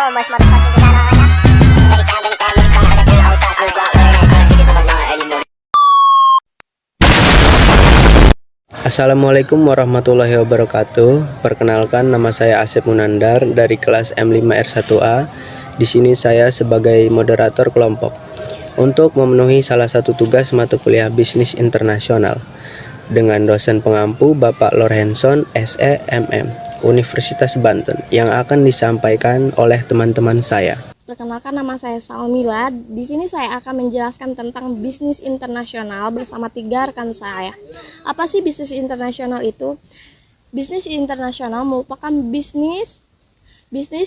مش متخصص بتاعنا وانا Assalamualaikum warahmatullahi wabarakatuh. Perkenalkan, nama saya Asep Munandar dari kelas M5R1A. Di sini saya sebagai moderator kelompok untuk memenuhi salah satu tugas mata kuliah bisnis internasional dengan dosen pengampu Bapak Lorenson SEMM Universitas Banten yang akan disampaikan oleh teman-teman saya. Perkenalkan, nama saya Salmila. Di sini saya akan menjelaskan tentang bisnis internasional bersama 3 rekan saya. Apa sih bisnis internasional itu? Bisnis internasional merupakan bisnis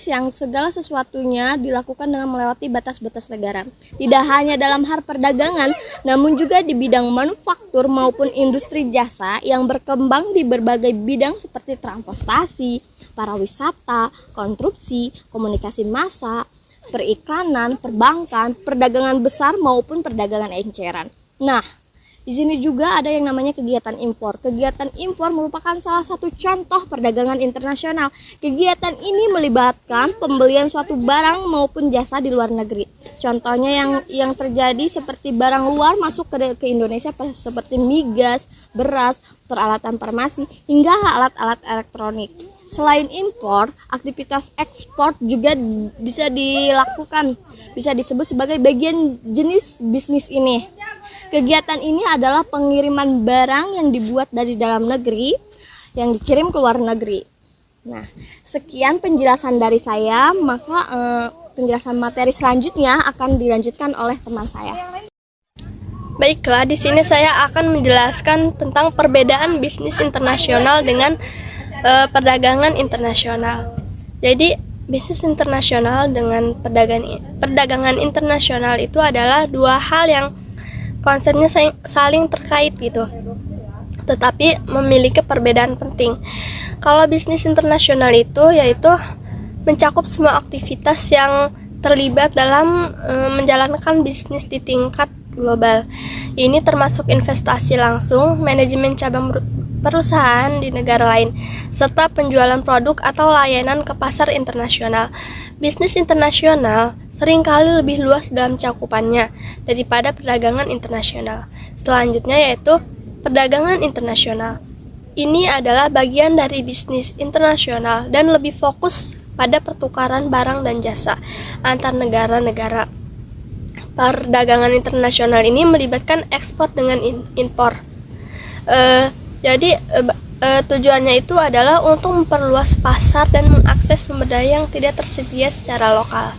yang segala sesuatunya dilakukan dengan melewati batas-batas negara. Tidak hanya dalam hal perdagangan, namun juga di bidang manufaktur maupun industri jasa yang berkembang di berbagai bidang seperti transportasi, pariwisata, konstruksi, komunikasi massa, periklanan, perbankan, perdagangan besar maupun perdagangan eceran. Nah, di sini juga ada yang namanya kegiatan impor. Kegiatan impor merupakan salah satu contoh perdagangan internasional. Kegiatan ini melibatkan pembelian suatu barang maupun jasa di luar negeri. Contohnya yang terjadi seperti barang luar masuk ke Indonesia seperti migas, beras, peralatan farmasi, hingga alat-alat elektronik. Selain impor, aktivitas ekspor juga bisa dilakukan, bisa disebut sebagai bagian jenis bisnis ini. Kegiatan ini adalah pengiriman barang yang dibuat dari dalam negeri yang dikirim ke luar negeri. Nah, sekian penjelasan dari saya, maka penjelasan materi selanjutnya akan dilanjutkan oleh teman saya. Baiklah, di sini saya akan menjelaskan tentang perbedaan bisnis internasional dengan perdagangan internasional. Jadi, bisnis internasional dengan perdagangan internasional itu adalah dua hal yang konsepnya saling terkait gitu, tetapi memiliki perbedaan penting. Kalau bisnis internasional itu yaitu mencakup semua aktivitas yang terlibat dalam menjalankan bisnis di tingkat global. Ini termasuk investasi langsung, manajemen cabang perusahaan di negara lain, serta penjualan produk atau layanan ke pasar internasional. Bisnis internasional seringkali lebih luas dalam cakupannya daripada perdagangan internasional. Selanjutnya yaitu perdagangan internasional. Ini adalah bagian dari bisnis internasional dan lebih fokus pada pertukaran barang dan jasa antar negara-negara. Perdagangan internasional ini melibatkan ekspor dengan impor. Jadi tujuannya itu adalah untuk memperluas pasar dan mengakses sumber daya yang tidak tersedia secara lokal.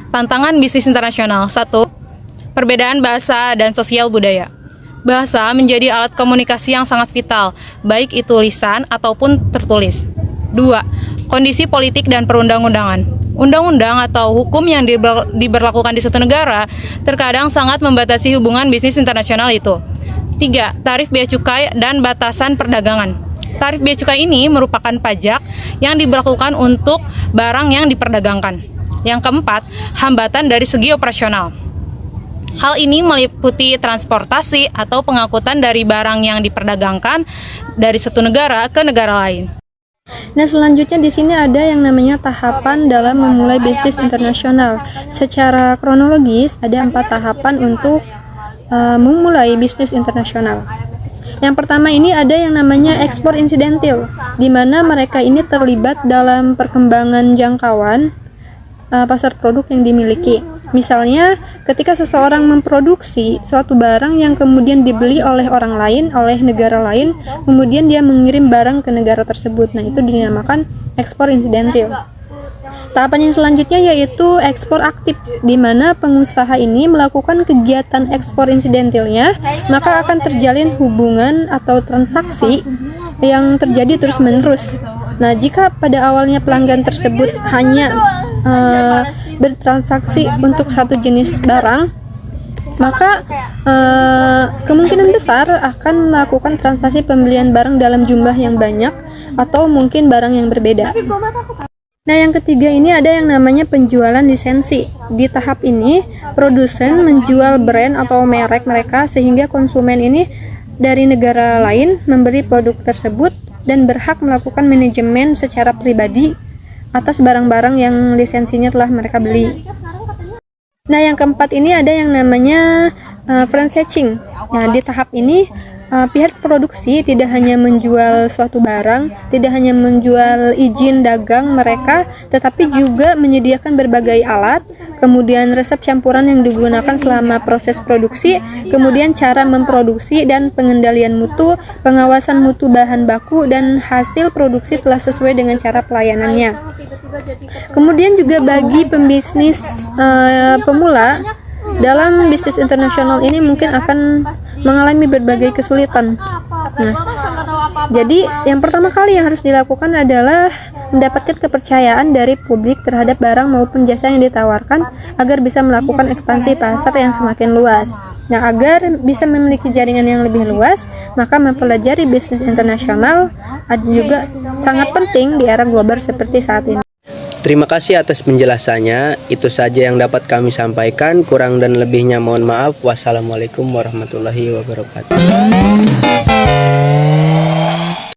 Tantangan bisnis internasional. 1. Perbedaan bahasa dan sosial budaya. Bahasa menjadi alat komunikasi yang sangat vital, baik itu lisan ataupun tertulis. 2. Kondisi politik dan perundang-undangan. Undang-undang atau hukum yang diberlakukan di suatu negara terkadang sangat membatasi hubungan bisnis internasional itu. 3. Tarif bea cukai dan batasan perdagangan. Tarif bea cukai ini merupakan pajak yang diberlakukan untuk barang yang diperdagangkan. Yang keempat, hambatan dari segi operasional. Hal ini meliputi transportasi atau pengangkutan dari barang yang diperdagangkan dari suatu negara ke negara lain. Nah, selanjutnya di sini ada yang namanya tahapan dalam memulai bisnis internasional. Secara kronologis ada 4 tahapan untuk memulai bisnis internasional. Yang pertama ini ada yang namanya ekspor insidentil, di mana mereka ini terlibat dalam perkembangan jangkauan pasar produk yang dimiliki. Misalnya, ketika seseorang memproduksi suatu barang yang kemudian dibeli oleh orang lain, oleh negara lain, kemudian dia mengirim barang ke negara tersebut. Nah, itu dinamakan ekspor insidentil. Tahapan yang selanjutnya yaitu ekspor aktif, di mana pengusaha ini melakukan kegiatan ekspor insidentilnya, maka akan terjalin hubungan atau transaksi yang terjadi terus-menerus. Nah, jika pada awalnya pelanggan tersebut hanya bertransaksi untuk satu jenis barang, maka kemungkinan besar akan melakukan transaksi pembelian barang dalam jumlah yang banyak atau mungkin barang yang berbeda. Nah, yang ketiga ini ada yang namanya penjualan lisensi. Di tahap ini, produsen menjual brand atau merek mereka sehingga konsumen ini dari negara lain memberi produk tersebut dan berhak melakukan manajemen secara pribadi atas barang-barang yang lisensinya telah mereka beli. Nah, yang keempat ini ada yang namanya franchising. Nah, di tahap ini pihak produksi tidak hanya menjual suatu barang, tidak hanya menjual izin dagang mereka, tetapi juga menyediakan berbagai alat, kemudian resep campuran yang digunakan selama proses produksi, kemudian cara memproduksi dan pengendalian mutu, pengawasan mutu bahan baku, dan hasil produksi telah sesuai dengan cara pelayanannya. Kemudian juga bagi pembisnis pemula, dalam bisnis internasional ini mungkin akan mengalami berbagai kesulitan. Nah, jadi yang pertama kali yang harus dilakukan adalah mendapatkan kepercayaan dari publik terhadap barang maupun jasa yang ditawarkan agar bisa melakukan ekspansi pasar yang semakin luas. Nah, agar bisa memiliki jaringan yang lebih luas, maka mempelajari bisnis internasional juga sangat penting di era global seperti saat ini. Terima kasih atas penjelasannya. Itu saja yang dapat kami sampaikan. Kurang dan lebihnya mohon maaf. Wassalamualaikum warahmatullahi wabarakatuh.